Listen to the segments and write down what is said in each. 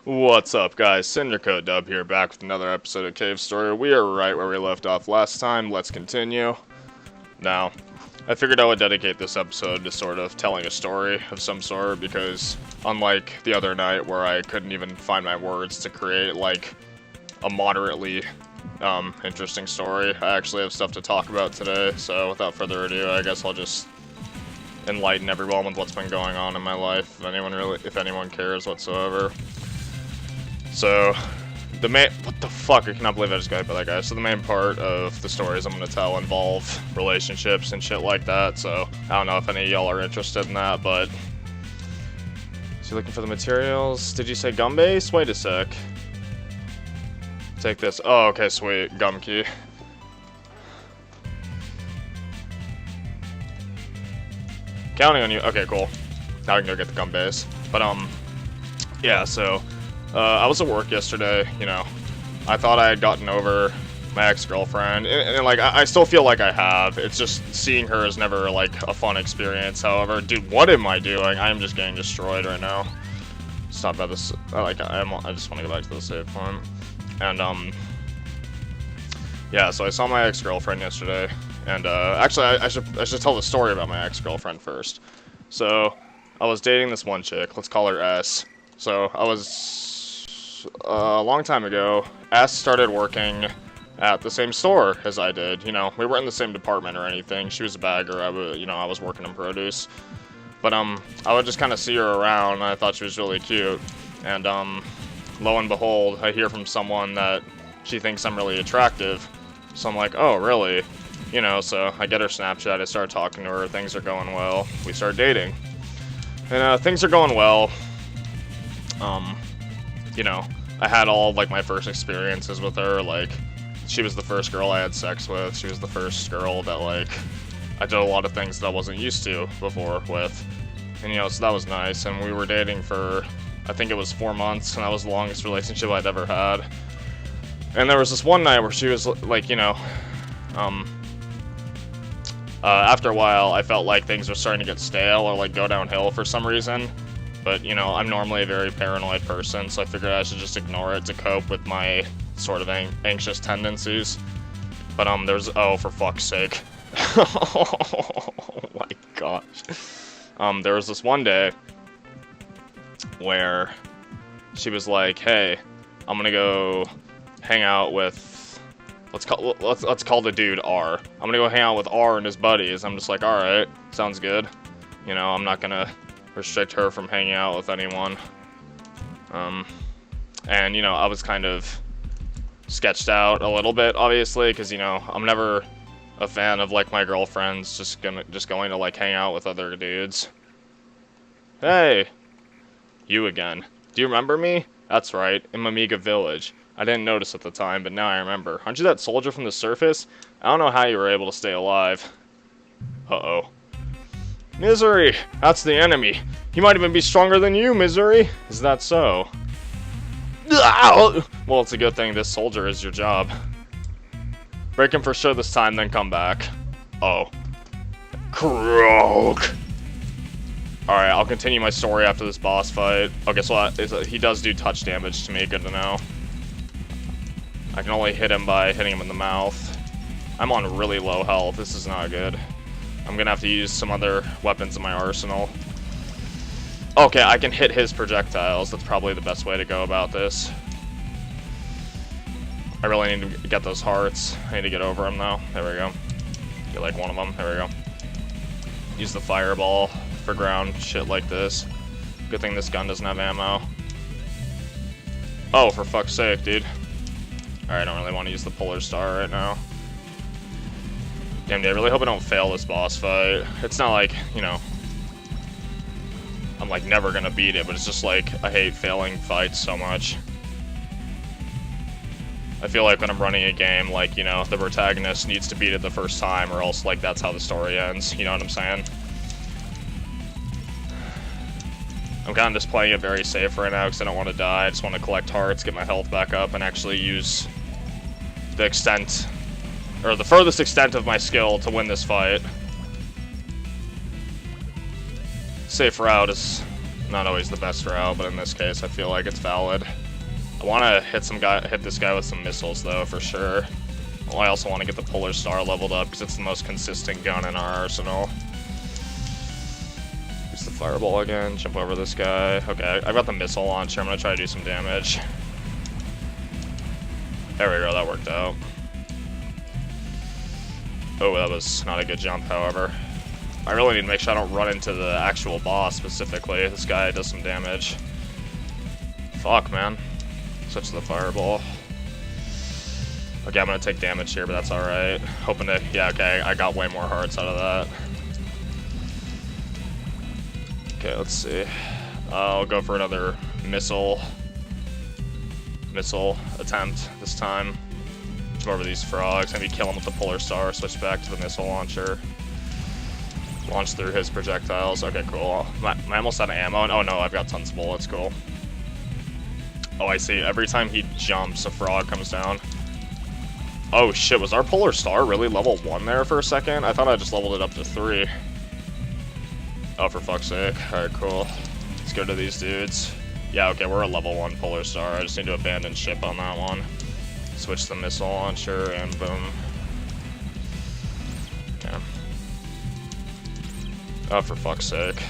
What's up, guys? Syndico Dub here, back with another episode of Cave Story. We are right where we left off last time. Let's continue. Now, I figured I would dedicate this episode to sort of telling a story of some sort, because unlike the other night where I couldn't even find my words to create, like, a moderately interesting story, I actually have stuff to talk about today. So without further ado, I guess I'll just enlighten everyone with what's been going on in my life, if anyone cares whatsoever. So, what the fuck, I cannot believe I just got hit by that guy. So the main part of the stories I'm gonna tell involve relationships and shit like that, so I don't know if any of y'all are interested in that, but... So you're looking for the materials? Did you say gum base? Wait a sec. Take this. Oh, okay, sweet. Gum key. Counting on you. Okay, cool. Now I can go get the gum base. But, yeah, so... I was at work yesterday, you know, I thought I had gotten over my ex-girlfriend, and like, I still feel like I have. It's just, seeing her is never, like, a fun experience. However, dude, what am I doing? I am just getting destroyed right now. Stop at this, I just want to go back to the save point. And, yeah, so I saw my ex-girlfriend yesterday, and, actually, I should tell the story about my ex-girlfriend first. So, I was dating this one chick, let's call her S. So, a long time ago, S started working at the same store as I did. You know, we weren't in the same department or anything. She was a bagger. I was working in produce. But I would just kind of see her around, and I thought she was really cute. And lo and behold, I hear from someone that she thinks I'm really attractive. So I'm like, oh, really? You know, so I get her Snapchat. I start talking to her. Things are going well. We start dating, and things are going well. You know, I had all, like, my first experiences with her. Like, she was the first girl I had sex with. She was the first girl that, like, I did a lot of things that I wasn't used to before with. And, you know, so that was nice. And we were dating for, I think it was 4 months, and that was the longest relationship I'd ever had. And there was this one night where she was, like, you know, after a while, I felt like things were starting to get stale or, like, go downhill for some reason. But, you know, I'm normally a very paranoid person, so I figured I should just ignore it to cope with my sort of anxious tendencies. But, oh, for fuck's sake. Oh my gosh. There was this one day where she was like, hey, I'm gonna go hang out with, let's call the dude R. I'm gonna go hang out with R and his buddies. I'm just like, alright, sounds good. You know, I'm not gonna restrict her from hanging out with anyone. And, you know, I was kind of sketched out a little bit, obviously, because, you know, I'm never a fan of, like, my girlfriends just going to, like, hang out with other dudes. Hey! You again. Do you remember me? That's right, in Mamiga Village. I didn't notice at the time, but now I remember. Aren't you that soldier from the surface? I don't know how you were able to stay alive. Uh-oh. Misery! That's the enemy. He might even be stronger than you, Misery. Is that so? Well, it's a good thing this soldier is your job. Break him for sure this time, then come back. Oh. Croak! Alright, I'll continue my story after this boss fight. Okay, so he does do touch damage to me, good to know. I can only hit him by hitting him in the mouth. I'm on really low health, this is not good. I'm gonna have to use some other weapons in my arsenal. Okay, I can hit his projectiles. That's probably the best way to go about this. I really need to get those hearts. I need to get over them, though. There we go. Get, like, one of them. There we go. Use the fireball for ground shit like this. Good thing this gun doesn't have ammo. Oh, for fuck's sake, dude. Alright, I don't really want to use the Polar Star right now. Damn, dude, I really hope I don't fail this boss fight. It's not like, you know, I'm like never gonna beat it, but it's just like, I hate failing fights so much. I feel like when I'm running a game, like, you know, the protagonist needs to beat it the first time, or else, like, that's how the story ends, you know what I'm saying? I'm kind of just playing it very safe right now, because I don't want to die. I just want to collect hearts, get my health back up, and actually use the extent, or the furthest extent of my skill to win this fight. Safe route is Not always the best route, but in this case, I feel like it's valid. I want to hit this guy with some missiles, though, for sure. Well, I also want to get the Polar Star leveled up, because it's the most consistent gun in our arsenal. Use the Fireball again, jump over this guy. Okay, I got the missile launcher. I'm going to try to do some damage. There we go, that worked out. Oh, that was not a good jump, however. I really need to make sure I don't run into the actual boss specifically. This guy does some damage. Fuck, man. Switch to the Fireball. Okay, I'm gonna take damage here, but that's alright. Hoping to... Yeah, okay, I got way more hearts out of that. Okay, let's see. I'll go for another missile attempt this time. Jump over these frogs, maybe kill him with the Polar Star, switch back to the missile launcher. Launch through his projectiles. Okay, cool. Am I almost out of ammo? Oh no, I've got tons of bullets. Cool. Oh, I see. Every time he jumps, a frog comes down. Oh shit, was our Polar Star really level 1 there for a second? I thought I just leveled it up to 3. Oh, for fuck's sake. Alright, cool. Let's go to these dudes. Yeah, okay, we're a level 1 Polar Star. I just need to abandon ship on that one. Switch the missile launcher, and boom. Okay. Oh, for fuck's sake.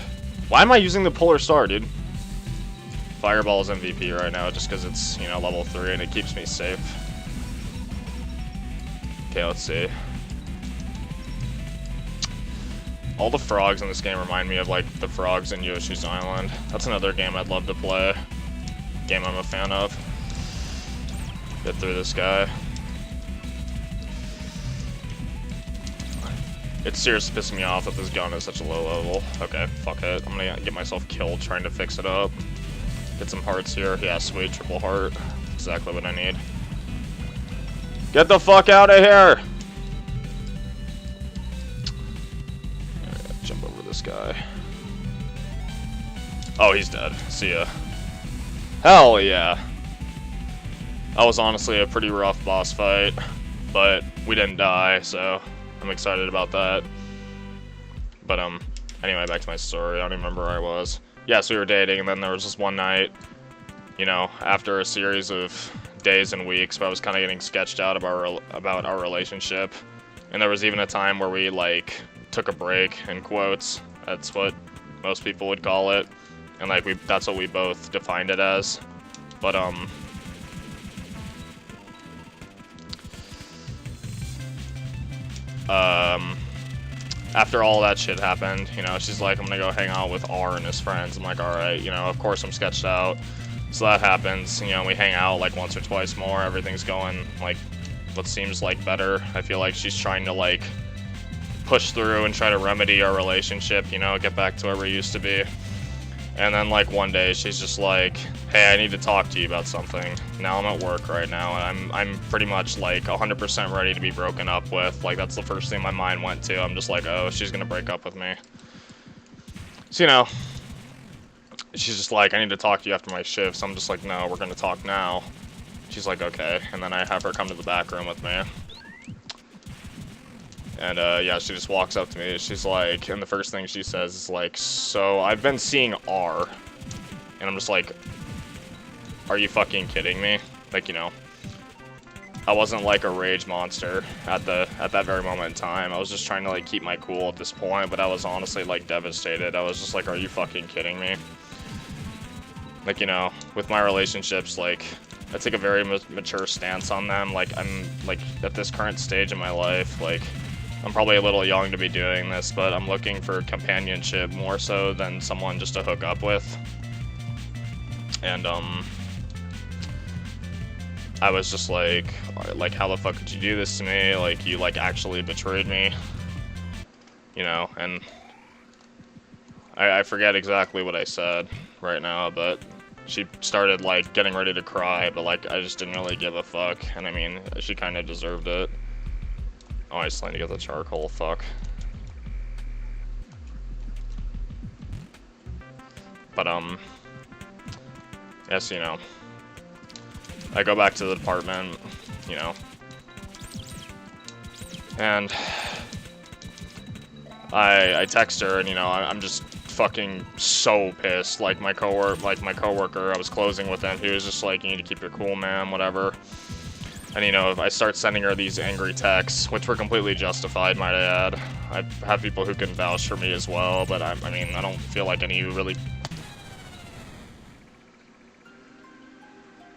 Why am I using the Polar Star, dude? Fireball is MVP right now just because it's, you know, level 3 and it keeps me safe. Okay, let's see. All the frogs in this game remind me of, like, the frogs in Yoshi's Island. That's another game I'd love to play. Game I'm a fan of. Get through this guy. It's seriously pissing me off that this gun is such a low level. Okay, fuck it. I'm gonna get myself killed trying to fix it up. Get some hearts here. Yeah, sweet, triple heart. Exactly what I need. Get the fuck out of here! Jump over this guy. Oh, he's dead. See ya. Hell yeah. That was honestly a pretty rough boss fight, but we didn't die, so I'm excited about that. But anyway, back to my story. I don't even remember where I was. Yeah, so we were dating, and then there was this one night, you know, after a series of days and weeks, but I was kind of getting sketched out about our relationship. And there was even a time where we, like, took a break, in quotes. That's what most people would call it. And, like, that's what we both defined it as. But, after all that shit happened, you know, she's like, I'm gonna go hang out with R and his friends. I'm like, alright, you know, of course I'm sketched out. So that happens, you know, we hang out like once or twice more, everything's going like what seems like better. I feel like she's trying to like push through and try to remedy our relationship, you know, get back to where we used to be. And then like one day she's just like, hey, I need to talk to you about something. Now I'm at work right now and I'm pretty much like 100% ready to be broken up with. Like that's the first thing my mind went to. I'm just like, oh, she's gonna break up with me. So, you know, she's just like, I need to talk to you after my shift. So I'm just like, no, we're gonna talk now. She's like, okay. And then I have her come to the back room with me. And, yeah, she just walks up to me, she's like, and the first thing she says is like, so, I've been seeing R. And I'm just like, are you fucking kidding me? Like, you know, I wasn't like a rage monster at that very moment in time. I was just trying to, like, keep my cool at this point, but I was honestly, like, devastated. I was just like, are you fucking kidding me? Like, you know, with my relationships, like, I take a very mature stance on them. Like, I'm, like, at this current stage in my life, like, I'm probably a little young to be doing this, but I'm looking for companionship more so than someone just to hook up with. And, I was just like, how the fuck could you do this to me? Like, you, like, actually betrayed me. You know, and I forget exactly what I said right now, but she started, like, getting ready to cry, but, like, I just didn't really give a fuck. And, I mean, she kind of deserved it. Oh, I still need to get the charcoal, fuck. But, yes, you know, I go back to the department, you know, and I text her, and, you know, I'm just fucking so pissed. Like my coworker, I was closing with him. He was just like, "You need to keep your cool, man. Whatever." And you know, I start sending her these angry texts, which were completely justified, might I add. I have people who can vouch for me as well, but I mean, I don't feel like any of you really.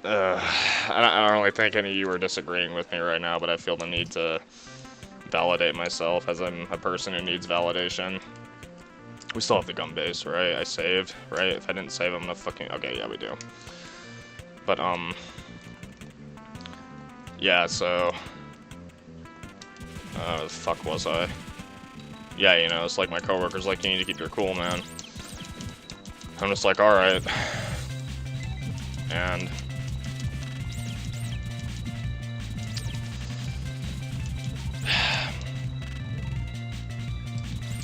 I don't really think any of you are disagreeing with me right now, but I feel the need to validate myself as I'm a person who needs validation. We still have the gun base, right? I saved, right? If I didn't save, I'm gonna fucking... Okay, yeah, we do. But, yeah, so... the fuck was I? Yeah, you know, it's like my coworker's like, "You need to keep your cool, man." I'm just like, alright. And...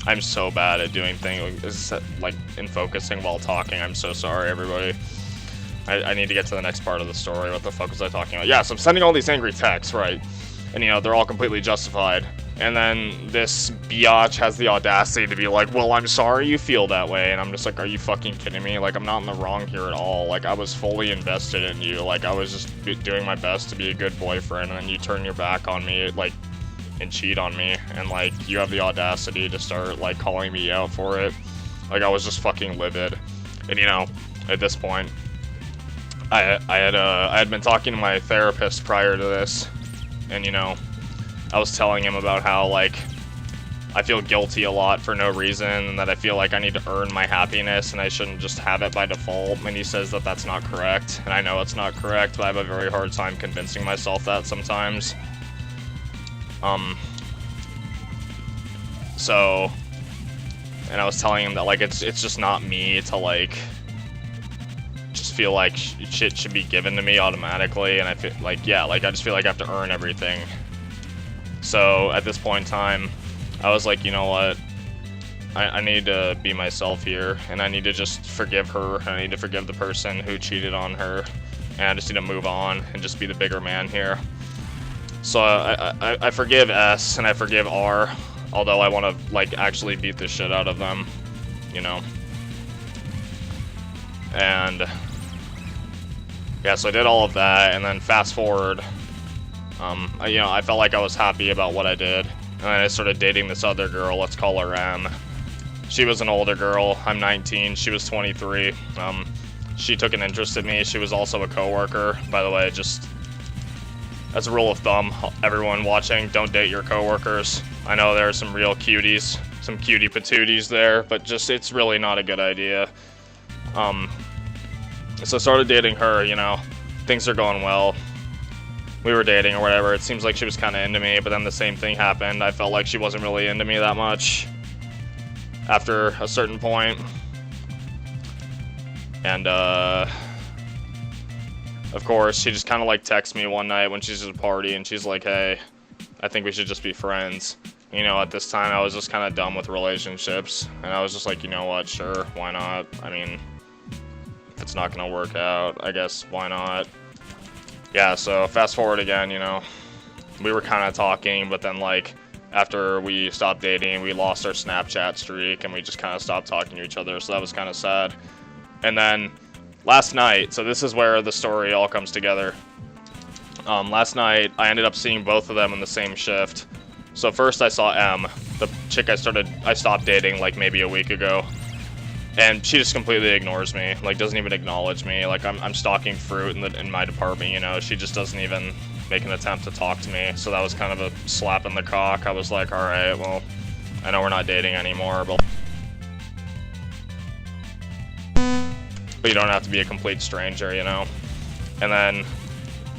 I'm so bad at doing things, like, in focusing while talking. I'm so sorry, everybody. I need to get to the next part of the story. What the fuck was I talking about? Yeah, so I'm sending all these angry texts, right? And, you know, they're all completely justified. And then this biatch has the audacity to be like, "Well, I'm sorry you feel that way." And I'm just like, are you fucking kidding me? Like, I'm not in the wrong here at all. Like, I was fully invested in you. Like, I was just doing my best to be a good boyfriend, and then you turn your back on me, like, and cheat on me, and like you have the audacity to start like calling me out for it. Like, I was just fucking livid. And you know, at this point, I had been talking to my therapist prior to this, and you know, I was telling him about how like I feel guilty a lot for no reason, and that I feel like I need to earn my happiness and I shouldn't just have it by default. And he says that that's not correct, and I know it's not correct, but I have a very hard time convincing myself that sometimes. So, and I was telling him that, like, it's just not me to, like, just feel like shit should be given to me automatically, and I feel like, yeah, like, I just feel like I have to earn everything. So, at this point in time, I was like, you know what, I need to be myself here, and I need to just forgive her, and I need to forgive the person who cheated on her, and I just need to move on and just be the bigger man here. So I forgive S and I forgive R, although I want to like actually beat the shit out of them, you know. And yeah, so I did all of that, and then fast forward, you know, I felt like I was happy about what I did, and then I started dating this other girl. Let's call her M. She was an older girl. I'm 19. She was 23. She took an interest in me. She was also a coworker, by the way. Just as a rule of thumb, everyone watching, don't date your coworkers. I know there are some real cuties, some cutie patooties there, but just, it's really not a good idea. So I started dating her, you know, things are going well. We were dating or whatever. It seems like she was kind of into me, but then the same thing happened. I felt like she wasn't really into me that much after a certain point. And, of course, she just kind of like texts me one night when she's at a party, and she's like, "Hey, I think we should just be friends." You know, at this time, I was just kind of done with relationships, and I was just like, you know what, sure, why not? I mean, if it's not gonna work out, I guess, why not? Yeah, so fast forward again, you know, we were kind of talking, but then, like, after we stopped dating, we lost our Snapchat streak, and we just kind of stopped talking to each other, so that was kind of sad. And then last night, so this is where the story all comes together. Last night, I ended up seeing both of them in the same shift. So first I saw M, the chick I stopped dating like maybe a week ago. And she just completely ignores me, like doesn't even acknowledge me. Like I'm stocking fruit in my department, you know, she just doesn't even make an attempt to talk to me. So that was kind of a slap in the cock. I was like, alright, well, I know we're not dating anymore, but you don't have to be a complete stranger, you know? And then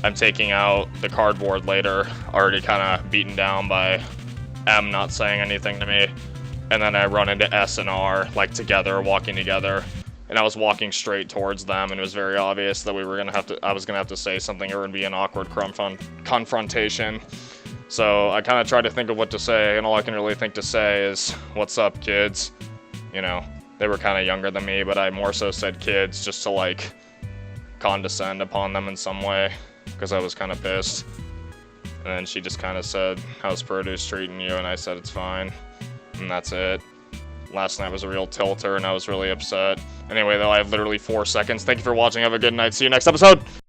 I'm taking out the cardboard later, already kind of beaten down by M not saying anything to me. And then I run into S and R, like together, walking together. And I was walking straight towards them, and it was very obvious that I was gonna have to say something, or it would be an awkward confrontation. So I kind of tried to think of what to say, and all I can really think to say is, "What's up, kids?" You know? They were kind of younger than me, but I more so said kids just to like condescend upon them in some way, because I was kind of pissed. And then she just kind of said, "How's produce treating you?" And I said, "It's fine." And that's it. last night was a real tilter, and I was really upset. Anyway, though, I have literally 4 seconds. Thank you for watching. Have a good night. See you next episode!